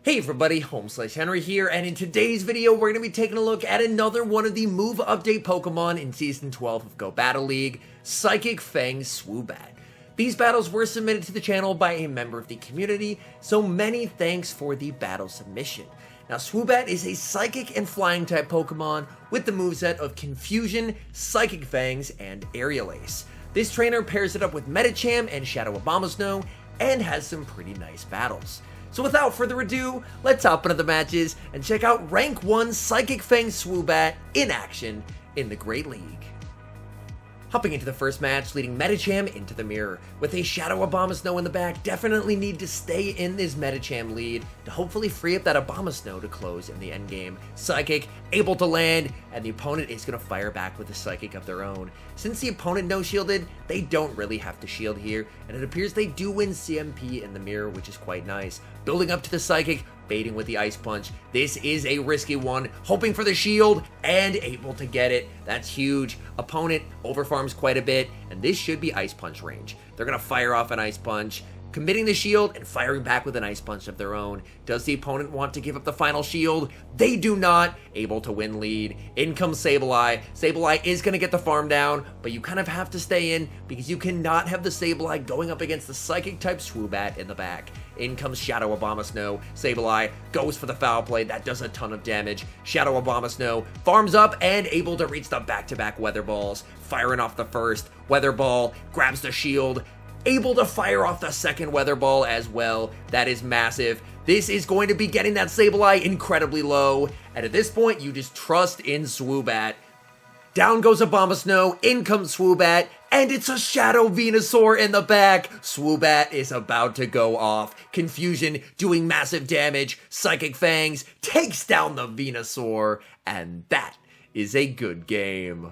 Hey everybody, HomeSliceHenry here, and in today's video we're going to be taking a look at another one of the Move Update Pokemon in Season 12 of Go Battle League, Psychic FANGS SWOOBAT. These battles were submitted to the channel by a member of the community, so many thanks for the battle submission. Now SWOOBAT is a Psychic and Flying type Pokemon with the moveset of Confusion, Psychic Fangs, and Aerial Ace. This trainer pairs it up with Medicham and Shadow Abomasnow, and has some pretty nice battles. So without further ado, let's hop into the matches and check out Rank 1 Psychic FANGS SWOOBAT in action in the Great League. Hopping into the first match, leading Medicham into the mirror. With a Shadow Abomasnow in the back, definitely need to stay in this Medicham lead to hopefully free up that Abomasnow to close in the endgame. Psychic, able to land, and the opponent is going to fire back with a Psychic of their own. Since the opponent no-shielded, they don't really have to shield here, and it appears they do win CMP in the mirror, which is quite nice. Building up to the Psychic, baiting with the Ice Punch. This is a risky one, hoping for the shield, and able to get it. That's huge. Opponent overfarms quite a bit, and this should be Ice Punch range. They're going to fire off an Ice Punch, committing the shield and firing back with an Ice Punch of their own. Does the opponent want to give up the final shield? They do not. Able to win lead. In comes Sableye. Sableye is going to get the farm down, but you kind of have to stay in because you cannot have the Sableye going up against the Psychic type SWOOBAT in the back. In comes Shadow Abomasnow. Sableye goes for the foul play. That does a ton of damage. Shadow Abomasnow farms up and able to reach the back-to-back Weather Balls. Firing off the first. Weather Ball grabs the shield. Able to fire off the second Weather Ball as well. That is massive. This is going to be getting that Sableye incredibly low. And at this point, you just trust in SWOOBAT. Down goes Abomasnow, in comes SWOOBAT, and it's a Shadow Venusaur in the back. SWOOBAT is about to go off. Confusion doing massive damage. Psychic Fangs takes down the Venusaur, and that is a good game.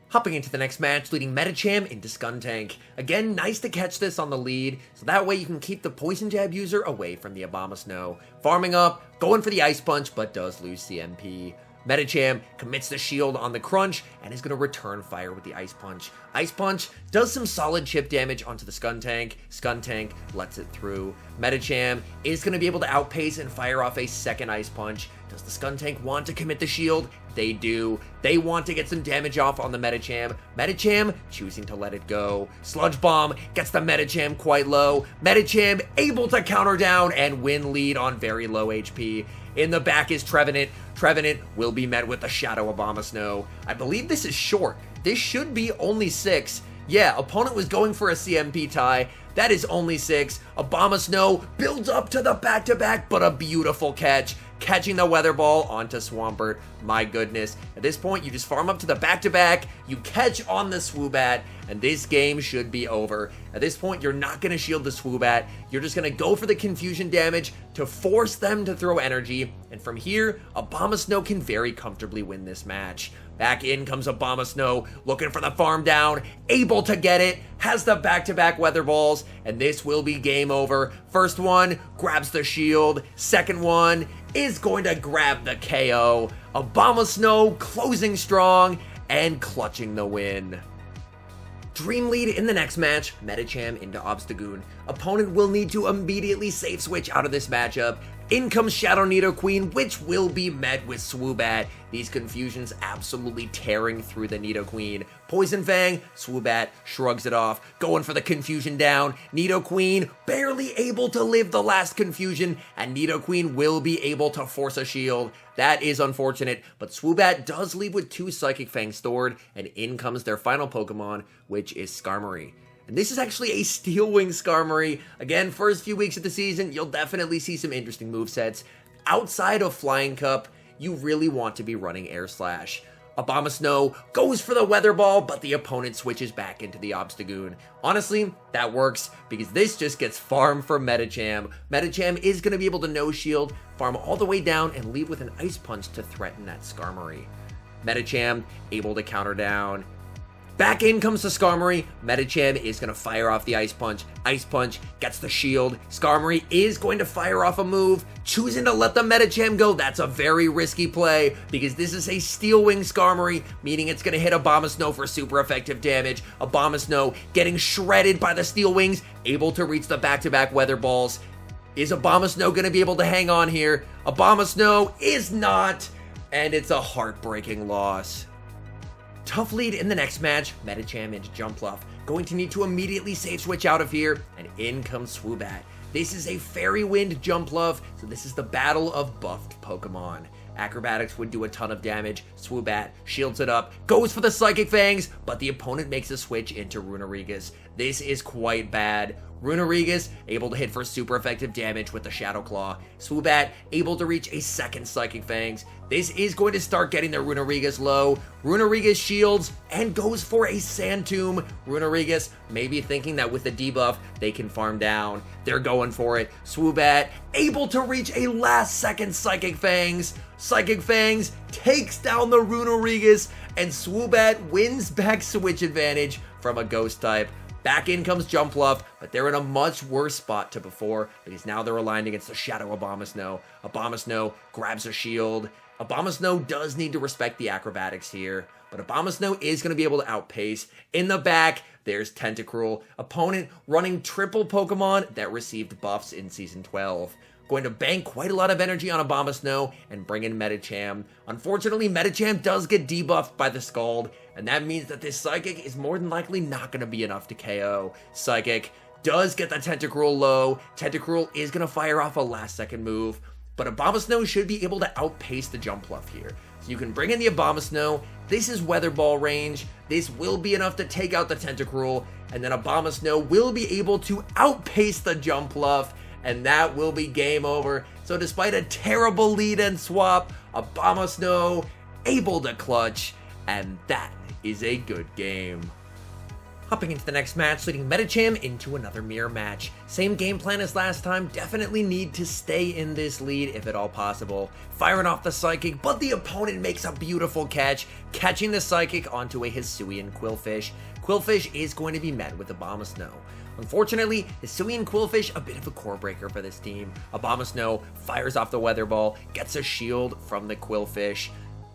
Hopping into the next match, leading Medicham into Skuntank. Again, nice to catch this on the lead, so that way you can keep the Poison Jab user away from the Abomasnow. Farming up, going for the Ice Punch, but does lose CMP. Medicham commits the shield on the crunch and is going to return fire with the Ice Punch. Ice Punch does some solid chip damage onto the Skuntank. Skuntank lets it through. Medicham is going to be able to outpace and fire off a second Ice Punch. Does the Skuntank want to commit the shield? They do. They want to get some damage off on the Medicham. Medicham choosing to let it go. Sludge Bomb gets the Medicham quite low. Medicham able to counter down and win lead on very low HP. In the back is Trevenant. Trevenant will be met with the Shadow Abomasnow. I believe this is short. This should be only 6. Yeah, opponent was going for a CMP tie. That is only 6. Abomasnow builds up to the back-to-back, but a beautiful catch. Catching the Weather Ball onto Swampert. My goodness. At this point, you just farm up to the back-to-back, you catch on the SWOOBAT, and this game should be over. At this point, you're not going to shield the SWOOBAT. You're just going to go for the confusion damage to force them to throw energy, and from here, Abomasnow can very comfortably win this match. Back in comes Abomasnow, looking for the farm down, able to get it, has the back-to-back Weather Balls, and this will be game over. First one grabs the shield, second one is going to grab the KO. Abomasnow closing strong and clutching the win. Dream lead in the next match, Medicham into Obstagoon. Opponent will need to immediately safe switch out of this matchup. In comes Shadow Nidoqueen, which will be met with SWOOBAT. These confusions absolutely tearing through the Nidoqueen. Poison Fang, SWOOBAT shrugs it off, going for the confusion down. Nidoqueen barely able to live the last confusion, and Nidoqueen will be able to force a shield. That is unfortunate, but SWOOBAT does leave with 2 Psychic Fangs stored, and in comes their final Pokemon, which is Skarmory. And this is actually a Steel Wing Skarmory. Again, first few weeks of the season, you'll definitely see some interesting movesets. Outside of Flying Cup, you really want to be running Air Slash. Abomasnow goes for the Weather Ball, but the opponent switches back into the Obstagoon. Honestly, that works because this just gets farm for Medicham. Medicham is going to be able to no-shield, farm all the way down, and leave with an Ice Punch to threaten that Skarmory. Medicham able to counter down. Back in comes the Skarmory. Medicham is going to fire off the Ice Punch. Ice Punch gets the shield. Skarmory is going to fire off a move, choosing to let the Medicham go. That's a very risky play because this is a Steel Wing Skarmory, meaning it's going to hit Abomasnow for super effective damage. Abomasnow getting shredded by the Steel Wings, able to reach the back-to-back Weather Balls. Is Abomasnow going to be able to hang on here? Abomasnow is not, and it's a heartbreaking loss. Tough lead in the next match, Medicham into Jumpluff. Going to need to immediately save switch out of here, and in comes SWOOBAT. This is a Fairy Wind Jumpluff, so this is the battle of buffed Pokemon. Acrobatics would do a ton of damage. SWOOBAT shields it up, goes for the Psychic Fangs, but the opponent makes a switch into Runerigus. This is quite bad. Runerigus able to hit for super effective damage with the Shadow Claw. SWOOBAT able to reach a second Psychic Fangs. This is going to start getting their Runerigus low. Runerigus shields and goes for a Sand Tomb. Runerigus maybe thinking that with the debuff they can farm down. They're going for it. SWOOBAT able to reach a last second Psychic Fangs. Psychic Fangs takes down the Runerigus, and SWOOBAT wins back switch advantage from a Ghost type. Back in comes Jumpluff, but they're in a much worse spot to before, because now they're aligned against the Shadow Abomasnow. Abomasnow grabs a shield. Abomasnow does need to respect the acrobatics here, but Abomasnow is going to be able to outpace. In the back, there's Tentacruel, opponent running triple Pokemon that received buffs in Season 12. Going to bank quite a lot of energy on Abomasnow and bring in Medicham. Unfortunately, Medicham does get debuffed by the Scald, and that means that this Psychic is more than likely not going to be enough to KO. Psychic does get the Tentacruel low. Tentacruel is going to fire off a last second move, but Abomasnow should be able to outpace the Jumpluff here. So you can bring in the Abomasnow. This is Weather Ball range. This will be enough to take out the Tentacruel, and then Abomasnow will be able to outpace the Jumpluff, and that will be game over. So despite a terrible lead and swap, Abomasnow able to clutch, and that is a good game. Hopping into the next match, leading Medicham into another mirror match. Same game plan as last time, definitely need to stay in this lead if at all possible. Firing off the Psychic, but the opponent makes a beautiful catch, catching the Psychic onto a Hisuian Quillfish. Quillfish is going to be met with Abomasnow. Unfortunately, Hisuian Quillfish, a bit of a core breaker for this team. Abomasnow fires off the Weather Ball, gets a shield from the Quillfish.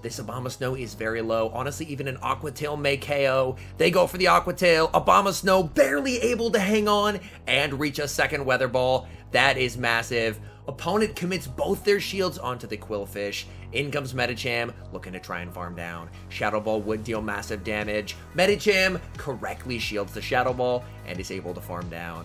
This Abomasnow is very low. Honestly, even an Aqua Tail may KO. They go for the Aqua Tail. Abomasnow barely able to hang on and reach a second Weather Ball. That is massive. Opponent commits both their shields onto the Quillfish. In comes Medicham, looking to try and farm down. Shadow Ball would deal massive damage. Medicham correctly shields the Shadow Ball and is able to farm down.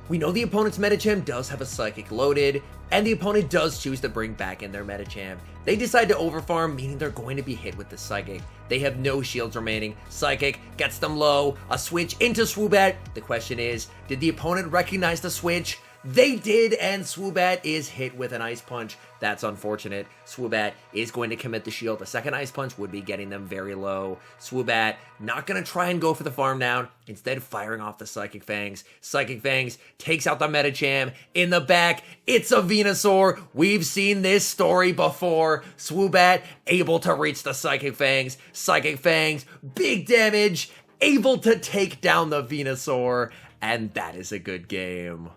We know the opponent's Medicham does have a Psychic loaded, and the opponent does choose to bring back in their Medicham. They decide to overfarm, meaning they're going to be hit with the Psychic. They have no shields remaining. Psychic gets them low, a switch into SWOOBAT. The question is, did the opponent recognize the switch? They did, and SWOOBAT is hit with an Ice Punch. That's unfortunate. SWOOBAT is going to commit the shield. The second Ice Punch would be getting them very low. SWOOBAT not going to try and go for the farm down, instead firing off the Psychic Fangs. Psychic Fangs takes out the Medicham. In the back, it's a Venusaur. We've seen this story before. SWOOBAT able to reach the Psychic Fangs. Psychic Fangs, big damage, able to take down the Venusaur, and that is a good game.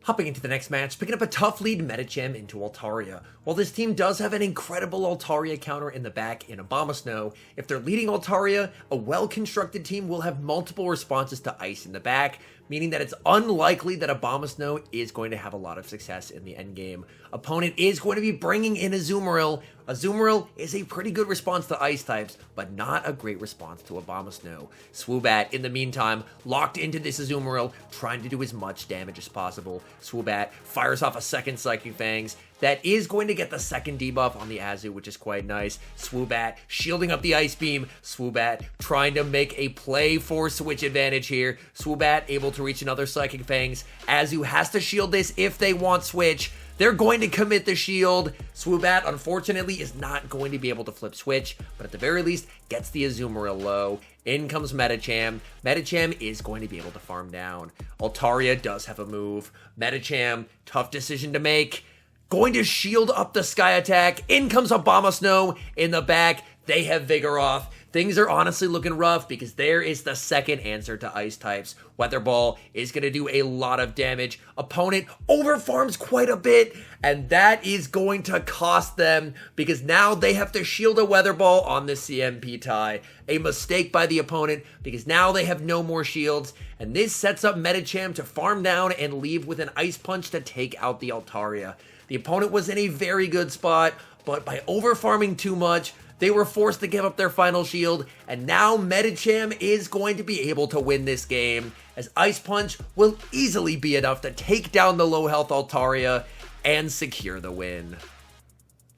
Hopping into the next match, picking up a tough lead Medicham into Altaria. While this team does have an incredible Altaria counter in the back in Abomasnow, if they're leading Altaria, a well-constructed team will have multiple responses to Ice in the back, meaning that it's unlikely that Abomasnow is going to have a lot of success in the endgame. Opponent is going to be bringing in Azumarill. Azumarill is a pretty good response to Ice types, but not a great response to Abomasnow. SWOOBAT, in the meantime, locked into this Azumarill, trying to do as much damage as possible. SWOOBAT fires off a second Psychic Fangs. That is going to get the second debuff on the Azu, which is quite nice. SWOOBAT shielding up the Ice Beam. SWOOBAT trying to make a play for switch advantage here. SWOOBAT able to reach another Psychic Fangs. Azu has to shield this if they want switch. They're going to commit the shield. SWOOBAT, unfortunately, is not going to be able to flip switch, but at the very least, gets the Azumarill low. In comes Medicham. Medicham is going to be able to farm down. Altaria does have a move. Medicham, tough decision to make. Going to shield up the Sky Attack. In comes Abomasnow in the back. They have Vigor off. things are honestly looking rough because there is the second answer to ice types. Weather Ball is going to do a lot of damage. Opponent overfarms quite a bit, and that is going to cost them because now they have to shield a Weather Ball on the CMP tie. A mistake by the opponent because now they have no more shields, and this sets up Medicham to farm down and leave with an Ice Punch to take out the Altaria. The opponent was in a very good spot, but by overfarming too much, they were forced to give up their final shield, and now Medicham is going to be able to win this game, as Ice Punch will easily be enough to take down the low health Altaria and secure the win.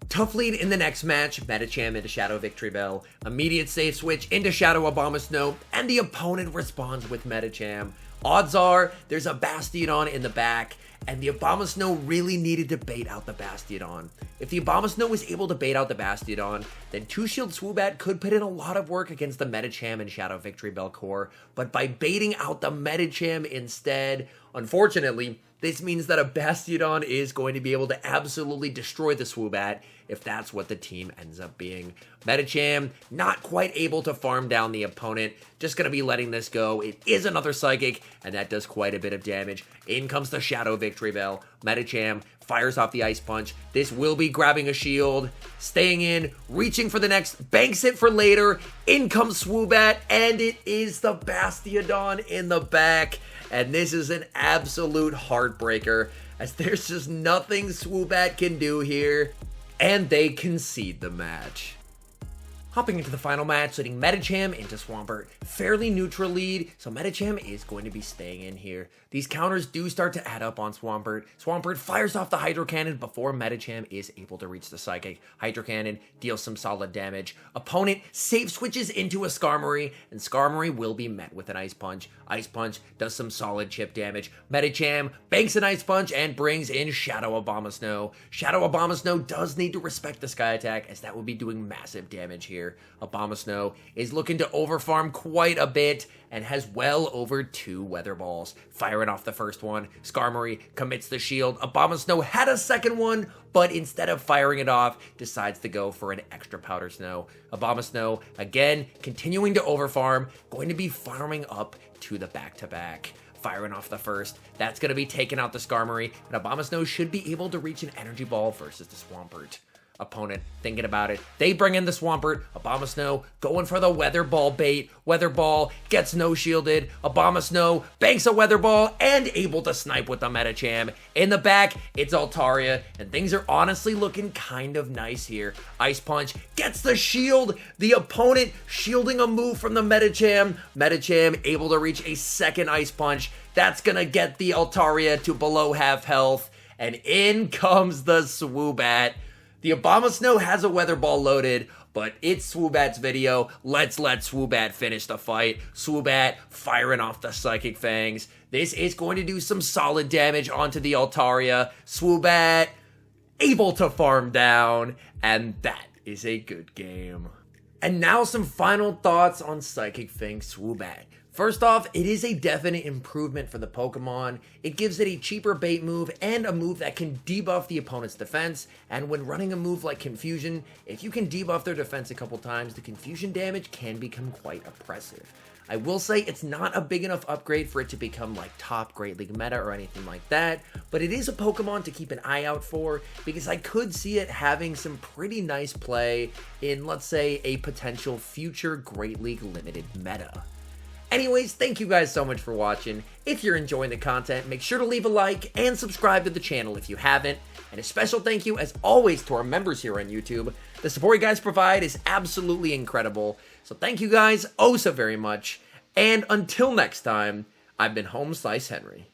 Tough lead in the next match, Medicham into Shadow Victory Bell, immediate safe switch into Shadow Abomasnow, and the opponent responds with Medicham. Odds are there's a Bastiodon in the back, and the Abomasnow really needed to bait out the Bastiodon. If the Abomasnow was able to bait out the Bastiodon, then 2-Shield SWOOBAT could put in a lot of work against the Medicham and Shadow Victory Bell core, but by baiting out the Medicham instead, unfortunately, this means that a Bastiodon is going to be able to absolutely destroy the SWOOBAT if that's what the team ends up being. Medicham not quite able to farm down the opponent, just going to be letting this go. It is another Psychic, and that does quite a bit of damage. In comes the Shadow Victory Bell. Medicham fires off the Ice Punch. This will be grabbing a shield, staying in, reaching for the next, banks it for later. In comes SWOOBAT, and it is the Bastiodon in the back. And this is an absolute heartbreaker, as there's just nothing SWOOBAT can do here, and they concede the match. Hopping into the final match, leading Medicham into Swampert. Fairly neutral lead, so Medicham is going to be staying in here. These counters do start to add up on Swampert. Swampert fires off the Hydro Cannon before Medicham is able to reach the Psychic. Hydro Cannon deals some solid damage. Opponent safe switches into a Skarmory, and Skarmory will be met with an Ice Punch. Ice Punch does some solid chip damage. Medicham banks an Ice Punch and brings in Shadow Abomasnow. Shadow Abomasnow does need to respect the Sky Attack, as that will be doing massive damage here. Abomasnow is looking to overfarm quite a bit and has well over 2 Weather Balls. Firing off the first one, Skarmory commits the shield. Abomasnow had a second one, but instead of firing it off, decides to go for an extra Powder Snow. Abomasnow, again, continuing to overfarm, going to be farming up to the back-to-back. Firing off the first, that's going to be taking out the Skarmory, and Abomasnow should be able to reach an Energy Ball versus the Swampert. Opponent thinking about it, they bring in the Swampert. Abomasnow going for the Weather Ball bait. Weather Ball gets no shielded. Abomasnow banks a Weather Ball and able to snipe with the Medicham. In the back, it's Altaria, and things are honestly looking kind of nice here. Ice Punch gets the shield. The opponent shielding a move from the Medicham. Medicham able to reach a second Ice Punch. That's gonna get the Altaria to below half health, and in comes the SWOOBAT. The Abomasnow has a Weather Ball loaded, but it's SWOOBAT's video. Let's let SWOOBAT finish the fight. SWOOBAT firing off the Psychic Fangs. This is going to do some solid damage onto the Altaria. SWOOBAT able to farm down, and that is a good game. And now some final thoughts on Psychic Fang SWOOBAT. First off, it is a definite improvement for the Pokemon. It gives it a cheaper bait move and a move that can debuff the opponent's defense, and when running a move like Confusion, if you can debuff their defense a couple times, the Confusion damage can become quite oppressive. I will say it's not a big enough upgrade for it to become like top Great League meta or anything like that, but it is a Pokemon to keep an eye out for because I could see it having some pretty nice play in, let's say, a potential future Great League limited meta. Anyways, thank you guys so much for watching. If you're enjoying the content, make sure to leave a like and subscribe to the channel if you haven't. And a special thank you, as always, to our members here on YouTube. The support you guys provide is absolutely incredible. So thank you guys oh so very much. And until next time, I've been HomeSliceHenry.